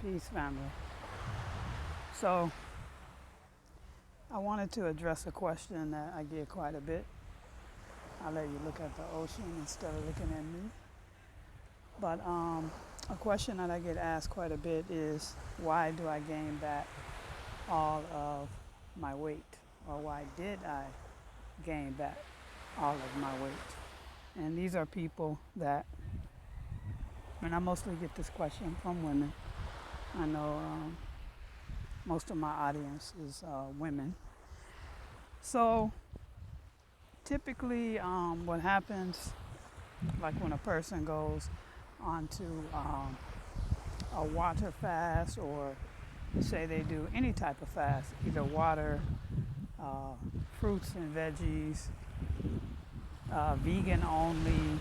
Peace, family. So, I wanted to address a question that I get quite a bit. I'll let you look at the ocean instead of looking at me. But a question that I get asked quite a bit is, why do I gain back all of my weight? Or why did I gain back all of my weight? And these are people that, and I mostly get this question from women. I know most of my audience is women. So typically, what happens, like when a person goes onto a water fast, or say they do any type of fast, either water, uh, fruits and veggies, vegan only,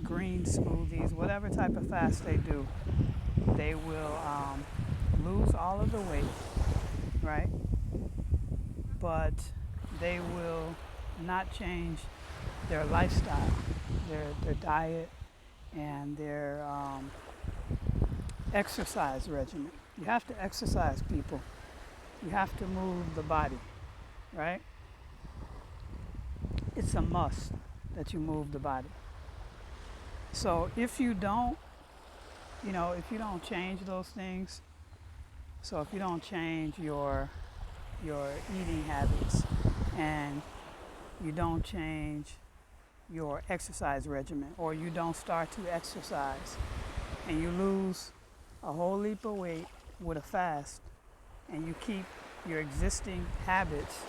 green smoothies, whatever type of fast they do, they will lose all of the weight, right? But they will not change their lifestyle, their diet, and their exercise regimen. You have to exercise, people. You have to move the body, right? It's a must that you move the body. So if you don't, if you don't change those things, so if you don't change your eating habits, and you don't change your exercise regimen, or you don't start to exercise, and you lose a whole heap of weight with a fast, and you keep your existing habits,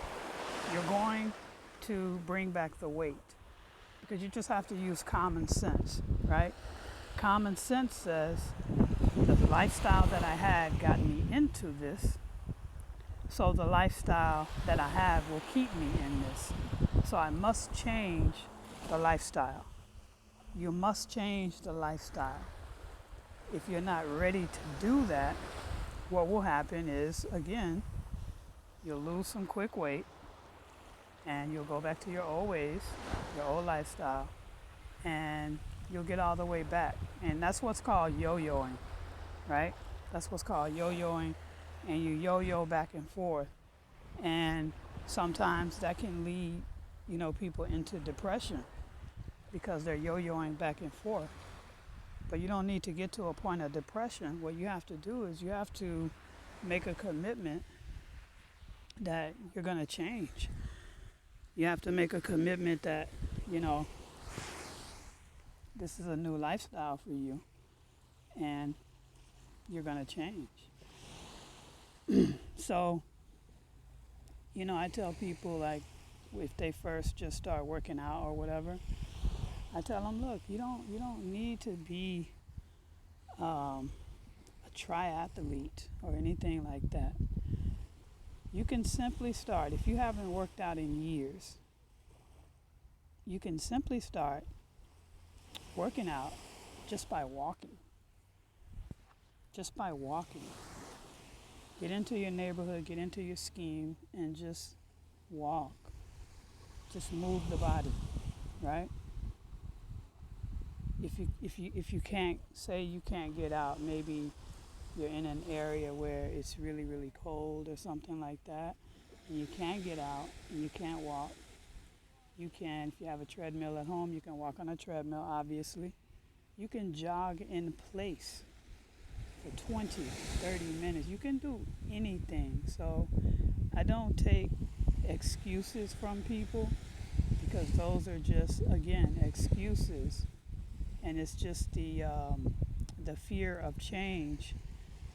you're going to bring back the weight, because you just have to use common sense, right? Common sense says the lifestyle that I had got me into this, so the lifestyle that I have will keep me in this. So I must change the lifestyle. You must change the lifestyle. If you're not ready to do that, what will happen is, again, you'll lose some quick weight, and you'll go back to your old ways, your old lifestyle, and you'll get all the way back. And that's what's called yo-yoing, right? That's what's called yo-yoing, and you yo-yo back and forth. And sometimes that can lead, people into depression, because they're yo-yoing back and forth. But you don't need to get to a point of depression. What you have to do is you have to make a commitment that you're going to change. You have to make a commitment that, this is a new lifestyle for you, and you're going to change. So, I tell people, like, if they first just start working out or whatever, I tell them, look, you don't need to be a triathlete or anything like that. You can simply start. If you haven't worked out in years, you can simply start working out just by walking. Just by walking. Get into your neighborhood, get into your scheme, and just walk. Just move the body, right? If you can't, say you can't get out, maybe you're in an area where it's really, really cold or something like that, and you can't get out and you can't walk. You can, if you have a treadmill at home, you can walk on a treadmill, obviously. You can jog in place for 20, 30 minutes. You can do anything. So I don't take excuses from people, because those are just, again, excuses. And it's just the fear of change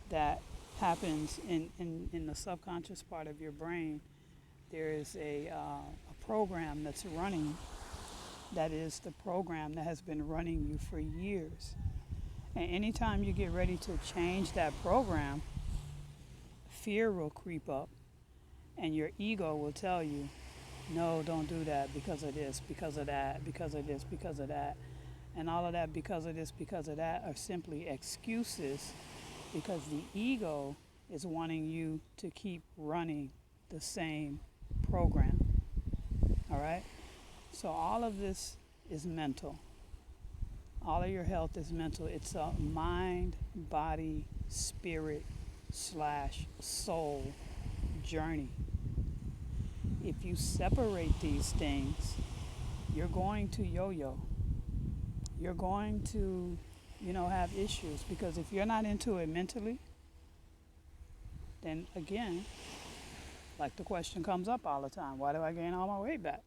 that happens in the subconscious part of your brain. There is a program that's running, that is the program that has been running you for years. And anytime you get ready to change that program, fear will creep up, and your ego will tell you, no, don't do that, because of this, because of that, because of this, because of that. And all of that, because of this, because of that, are simply excuses, because the ego is wanting you to keep running the same program. All right? So all of this is mental. All of your health is mental. It's a mind, body, spirit slash soul journey. If you separate these things, you're going to yo-yo. You're going to, have issues, because if you're not into it mentally, then again, like the question comes up all the time, why do I gain all my weight back?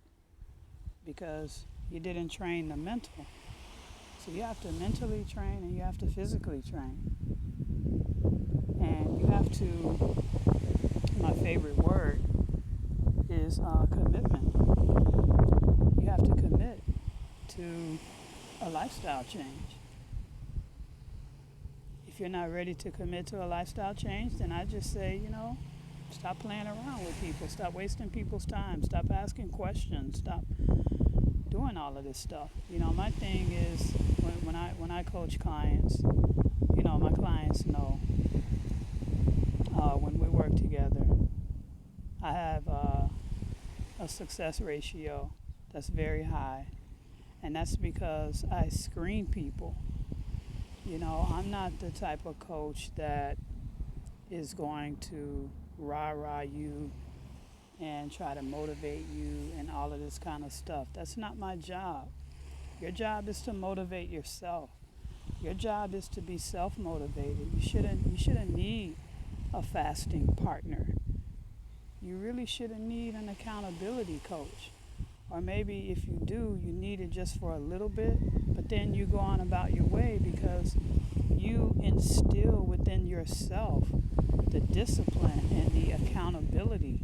Because you didn't train the mental. So you have to mentally train and you have to physically train. And you have to, my favorite word is commitment. You have to commit to a lifestyle change. If you're not ready to commit to a lifestyle change, then I just say, stop playing around with people. Stop wasting people's time. Stop asking questions. Stop doing all of this stuff. My thing is when I coach clients, my clients know when we work together, I have a success ratio that's very high, and that's because I screen people. I'm not the type of coach that is going to rah-rah you and try to motivate you and all of this kind of stuff. That's not my job. Your job is to motivate yourself. Your job is to be self-motivated. You shouldn't need a fasting partner. You really shouldn't need an accountability coach. Or maybe if you do, you need it just for a little bit, but then you go on about your way because you instill within yourself the discipline and the accountability.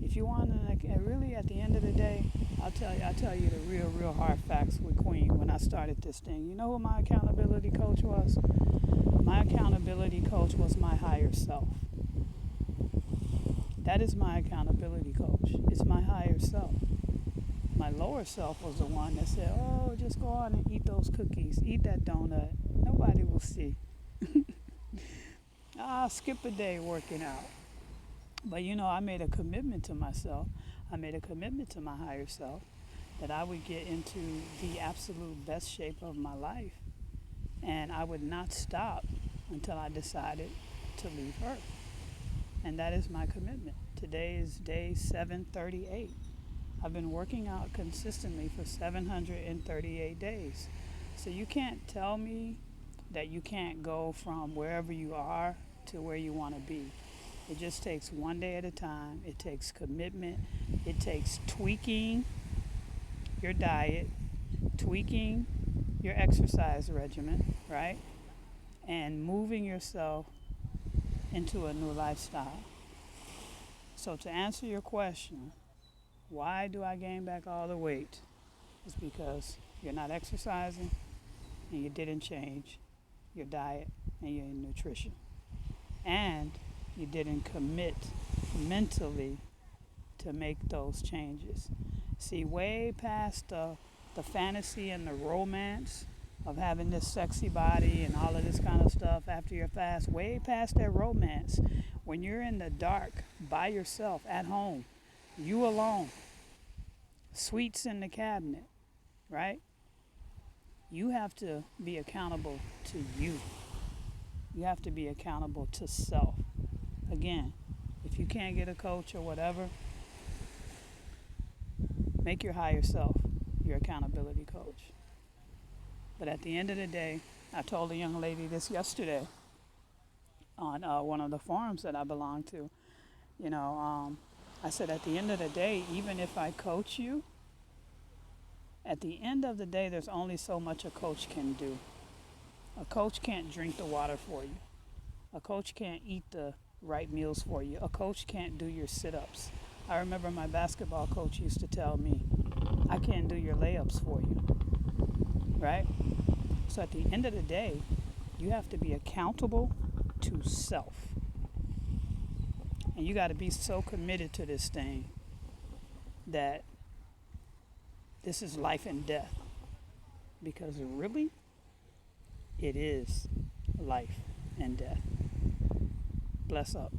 If you want to, really at the end of the day, I'll tell you the real hard facts with Queen when I started this thing. You know who my accountability coach was? My accountability coach was my higher self. That is my accountability coach. It's my higher self. My lower self was the one that said, oh, just go on and eat those cookies. Eat that donut. Nobody will see. Skip a day working out. But I made a commitment to myself. I made a commitment to my higher self that I would get into the absolute best shape of my life. And I would not stop until I decided to leave Earth. And that is my commitment. Today is day 738. I've been working out consistently for 738 days. So you can't tell me that you can't go from wherever you are to where you want to be. It just takes one day at a time. It takes commitment. It takes tweaking your diet, tweaking your exercise regimen, right? And moving yourself into a new lifestyle. So to answer your question, why do I gain back all the weight? It's because you're not exercising and you didn't change your diet and your nutrition. And you didn't commit mentally to make those changes. See, way past the fantasy and the romance of having this sexy body and all of this kind of stuff after your fast, way past that romance, when you're in the dark by yourself at home, you alone, sweets in the cabinet, right? You have to be accountable to you. You have to be accountable to self. Again, if you can't get a coach or whatever, make your higher self your accountability coach. But at the end of the day, I told a young lady this yesterday on one of the forums that I belong to. I said, at the end of the day, even if I coach you, at the end of the day, there's only so much a coach can do. A coach can't drink the water for you. A coach can't eat the right meals for you. A coach can't do your sit-ups. I remember my basketball coach used to tell me, I can't do your layups for you, right? So at the end of the day, you have to be accountable to self. And you got to be so committed to this thing that this is life and death. Because really, it is life and death. Bless up.